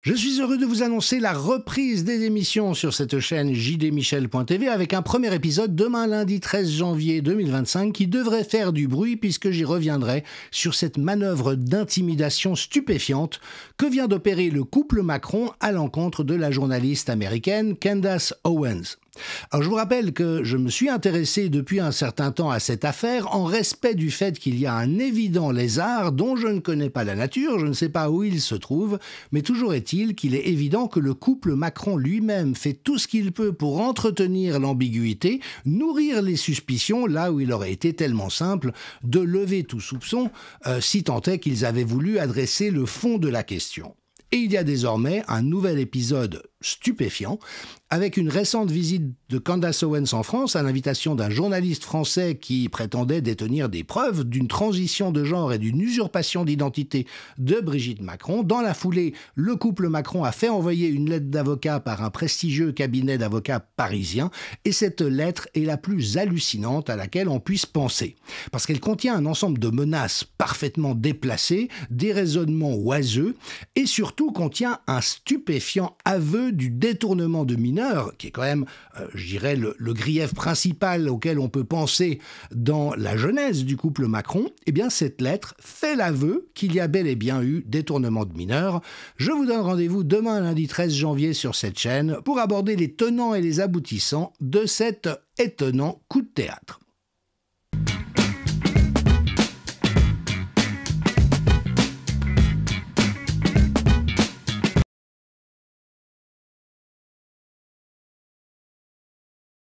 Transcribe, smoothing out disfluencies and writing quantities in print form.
Je suis heureux de vous annoncer la reprise des émissions sur cette chaîne jdmichel.tv avec un premier épisode demain lundi 13 janvier 2025 qui devrait faire du bruit puisque j'y reviendrai sur cette manœuvre d'intimidation stupéfiante que vient d'opérer le couple Macron à l'encontre de la journaliste américaine Candace Owens. Alors je vous rappelle que je me suis intéressé depuis un certain temps à cette affaire en respect du fait qu'il y a un évident lézard dont je ne connais pas la nature, je ne sais pas où il se trouve, mais toujours est-il qu'il est évident que le couple Macron lui-même fait tout ce qu'il peut pour entretenir l'ambiguïté, nourrir les suspicions là où il aurait été tellement simple de lever tout soupçon si tant est qu'ils avaient voulu adresser le fond de la question. Et il y a désormais un nouvel épisode stupéfiant avec une récente visite de Candace Owens en France à l'invitation d'un journaliste français qui prétendait détenir des preuves d'une transition de genre et d'une usurpation d'identité de Brigitte Macron. Dans la foulée, le couple Macron a fait envoyer une lettre d'avocat par un prestigieux cabinet d'avocats parisien et cette lettre est la plus hallucinante à laquelle on puisse penser parce qu'elle contient un ensemble de menaces parfaitement déplacées, des raisonnements oiseux et surtout contient un stupéfiant aveu du détournement de mineurs, qui est quand même, je dirais, le grief principal auquel on peut penser dans la genèse du couple Macron. Eh bien, cette lettre fait l'aveu qu'il y a bel et bien eu détournement de mineurs. Je vous donne rendez-vous demain, lundi 13 janvier, sur cette chaîne pour aborder les tenants et les aboutissants de cet étonnant coup de théâtre.